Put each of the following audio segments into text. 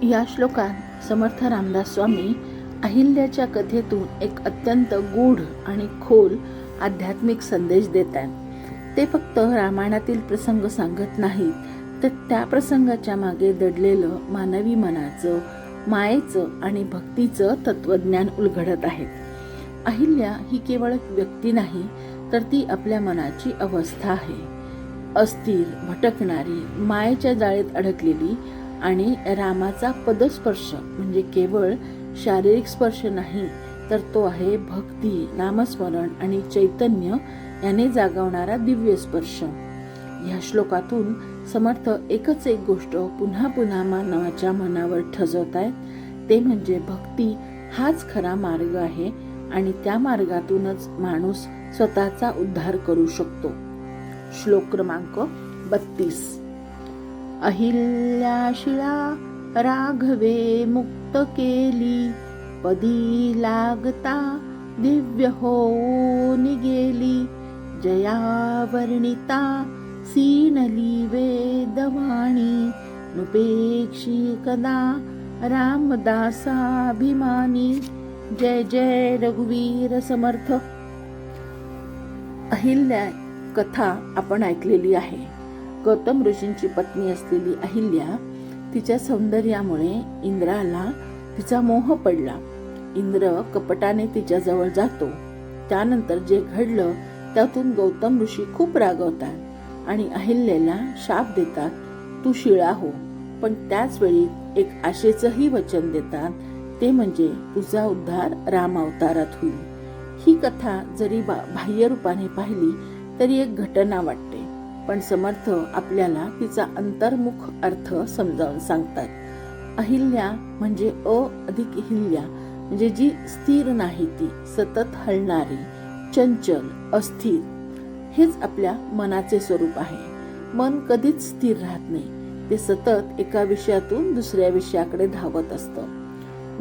या श्लोकात समर्थ रामदास स्वामी अहिल्याच्या कथेतून एक अत्यंत गूढ आणि खोल आध्यात्मिक संदेश देत आहेत. ते फक्त रामायणातील प्रसंग सांगत नाहीत, तर त्या प्रसंगाच्या मागे दडलेलं मानवी मनाचं, मायेचं आणि भक्तीचं तत्वज्ञान उलगडत आहेत. अहिल्या ही केवळ एक व्यक्ती नाही, तर ती आपल्या मनाची अवस्था आहे. अस्थिर, भटकणारी, मायेच्या जाळेत अडकलेली आणि रामाचा पदस्पर्श म्हणजे केवळ शारीरिक स्पर्श नाही, तर तो आहे भक्ती, नामस्मरण आणि चैतन्य याने जागवणारा दिव्य स्पर्श. या श्लोकातून समर्थ एकच एक गोष्ट पुन्हा पुन्हा मानवाच्या मनावर ठसवत आहेत, ते म्हणजे भक्ती हाच खरा मार्ग आहे आणि त्या मार्गातूनच माणूस स्वतःचा उद्धार करू शकतो. श्लोक क्रमांक 32. अहिल्याशिळा राघवे मुक्त केली, पदी लागता दिव्य होऊन गेली. जया वर्णिता सीनली वेदवाणी, नुपेक्षी कदा रामदासाभिमानी. जय जय रघुवीर समर्थ. अहिल्या कथा आपण ऐकलेली आहे. गौतम ऋषींची पत्नी असलेली अहिल्या, तिच्या सौंदर्यामुळे इंद्राला तिचा मोह पडला. इंद्र कपटाने तिच्या जवळ जातो. त्यानंतर जे घडलं त्यातून गौतम ऋषी खूप रागवतात आणि अहिल्याला शाप देतात, तू शिळा हो. पण त्याच वेळी एक आशेचंही वचन देतात, ते म्हणजे तुझा उद्धार राम अवतारात होईल. ही कथा जरी बाह्य रूपाने पाहिली तरी एक घटना वाटते, पण समर्थ आपल्याला तिचा अंतर्मुख अर्थ समजावून सांगतात. अहिल्या म्हणजे अधिक हिल्या, म्हणजे जी स्थिर नाही, ती सतत हलणारी, चंचल, अस्थिर. हेच आपल्या मनाचे स्वरूप आहे. मन कधीच स्थिर राहत नाही, ते सतत एका विषयातून दुसऱ्या विषयाकडे धावत असतं.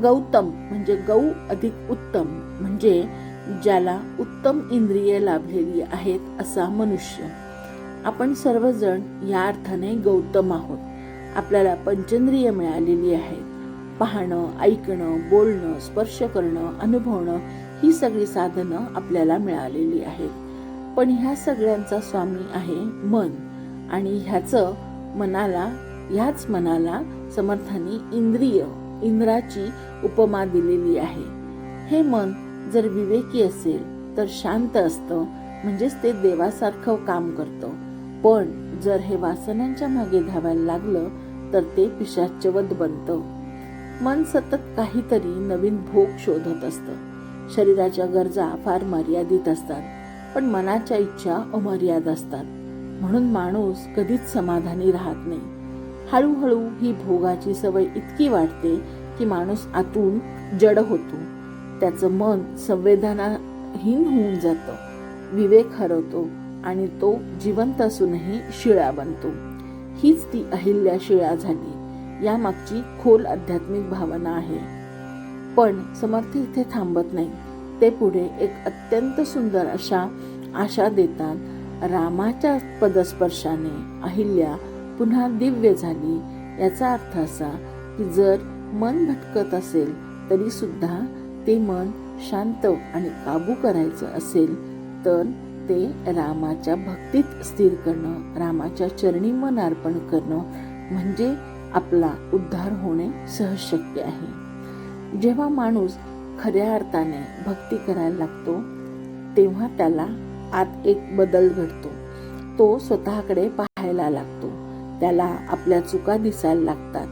गौतम म्हणजे गौ अधिक उत्तम, म्हणजे ज्याला उत्तम इंद्रिये लाभलेली आहेत असा मनुष्य. आपण सर्वजण या अर्थाने गौतम आहोत. आपल्याला पंचेंद्रिय मिळालेली आहेत. पाहणं, ऐकणं, बोलणं, स्पर्श करणं, अनुभवणं ही सगळी साधनं आपल्याला मिळालेली आहेत. पण ह्या सगळ्यांचा स्वामी आहे मन, आणि ह्याच मनाला समर्थांनी इंद्राची उपमा दिलेली आहे. हे मन जर विवेकी असेल तर शांत असतं, म्हणजेच ते देवासारखं काम करतं. पण जर हे वासनांच्या मागे धावायला लागलं तर ते पिशाच्यवत बनतं. मन सतत काहीतरी नवीन भोग शोधत असतं. शरीराच्या गरजा फार मर्यादित असतात, पण मनाच्या इच्छा अमर्याद असतात. म्हणून माणूस कधीच समाधानी राहत नाही. हळूहळू ही भोगाची सवय इतकी वाढते की माणूस आतून जड होतो. त्याचं मन संवेदनाहीन होऊन जातं, विवेक हरवतो आणि तो जिवंत असूनही शिळा बनतो. हीच ती अहिल्या शिळा झाली यामागची खोल आध्यात्मिक भावना आहे. पण समर्थ इथे थांबत नाही. ते पुढे एक अत्यंत सुंदर अशा आशा देतात. रामाच्या पदस्पर्शाने अहिल्या पुन्हा दिव्य झाली. याचा अर्थ असा की जर मन भटकत असेल तरी सुद्धा ते मन शांत आणि काबू करायचं असेल तर ते रामाच्या भक्तीत स्थिर करणं, रामाच्या चरणी मन अर्पण करणं म्हणजे आपला उद्धार होणे सहज शक्य आहे. जेव्हा माणूस खऱ्या अर्थाने भक्ती करायला लागतो तेव्हा त्याला आत एक बदल घडतो. तो स्वतःकडे पाहायला लागतो. त्याला आपल्या चुका दिसायला लागतात.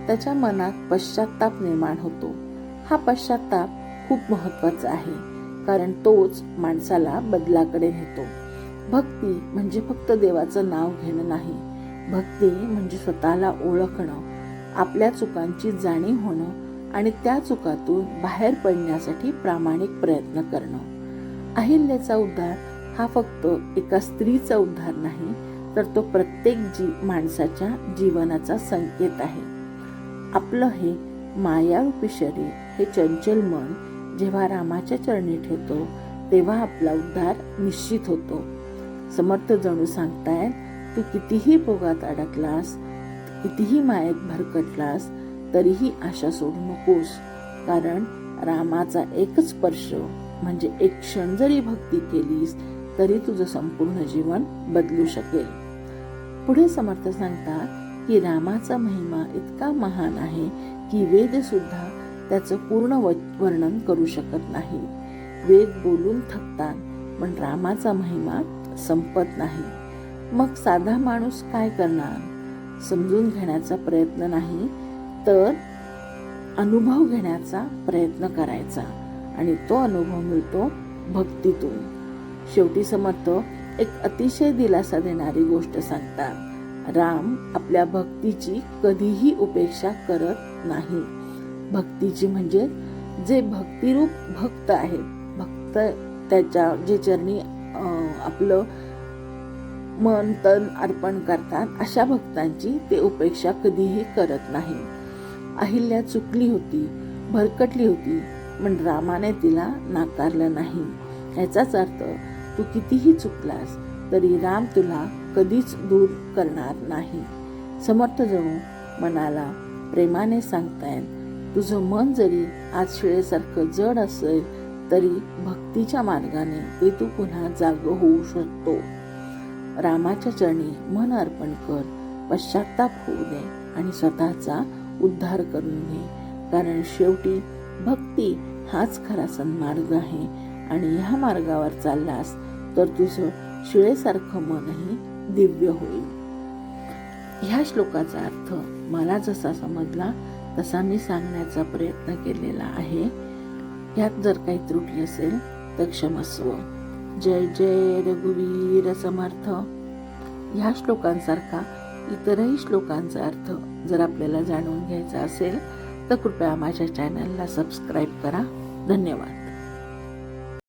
त्याच्या मनात पश्चाताप निर्माण होतो. हा पश्चाताप खूप महत्वाचा आहे, कारण तोच माणसाला बदलाकडे नेतो. भक्ती म्हणजे फक्त देवाचं नाव घेणं नाही. भक्ती म्हणजे स्वतःला ओळखणं, आपल्या चुकांची जाणीव होणं आणि त्या चुकातून बाहेर पडण्यासाठी प्रामाणिक प्रयत्न करणं. अहिल्याचा उद्धार हा फक्त एका स्त्रीचा उद्धार नाही, तर तो प्रत्येक माणसाच्या जीवनाचा संकेत आहे. आपलं हे मायारूपी शरीर, हे चंचल मन जेव्हा रामाच्या चरणी ठेवतो तेव्हा आपला उद्धार निश्चित होतो. समर्थ जणू सांगतायत, तू कितीही भोगात अडकलास, कितीही मायेत भरकटलास तरीही आशा सोडू नकोस, कारण रामाचा एकच स्पर्श म्हणजे एक क्षण जरी भक्ती केलीस तरी तुझं संपूर्ण जीवन बदलू शकेल. पुढे समर्थ सांगतात की रामाचा महिमा इतका महान आहे की वेद सुद्धा त्याचं पूर्ण वर्णन करू शकत नाही. वेद बोलून थकतात, पण रामाचा महिमा संपत नाही. मग साधा माणूस काय करणार? समजून घेण्याचा प्रयत्न नाही तर अनुभव घेण्याचा प्रयत्न करायचा, आणि तो अनुभव मिळतो भक्तीतून. शेवटी समर्थ एक अतिशय दिलासा देणारी गोष्ट सांगतात. राम आपल्या भक्तीची कधीही उपेक्षा करत नाही. भक्तीची म्हणजे जे भक्तिरूप भक्त आहेत, भक्त त्याच्या जे चरणी आपलं मन तन अर्पण करतात, अशा भक्तांची ते उपेक्षा कधीही करत नाही. अहिल्या चुकली होती, भरकटली होती, पण रामाने तिला नाकारलं नाही. याचाच अर्थ तू कितीही चुकलास तरी राम तुला कधीच दूर करणार नाही. समर्थ जणू मनाला प्रेमाने सांगतायत, तुझं मन जरी आज शिळेसारखं जड असेल तरी भक्तीच्या मार्गाने ते तू पुन्हा जागं होऊ शकतो. रामाच्या चरणी मन अर्पण कर, पश्चाताप होऊ दे आणि स्वतःचा उद्धार करून घे, कारण शेवटी भक्ती हाच खरा सन्मार्ग आहे. आणि ह्या मार्गावर चाललास तर तुझं शिळेसारखं मनही दिव्य होईल. ह्या श्लोकाचा अर्थ मला जसा समजला तसा मी सांगण्याचा प्रयत्न केलेला आहे. ह्यात जर काही त्रुटी असेल तर क्षमस्व. जय जय रघुवीर समर्थ. ह्या श्लोकांसारखा इतरही श्लोकांचा अर्थ जर आपल्याला जाणून घ्यायचा असेल तर कृपया माझ्या चॅनलला सबस्क्राईब करा. धन्यवाद.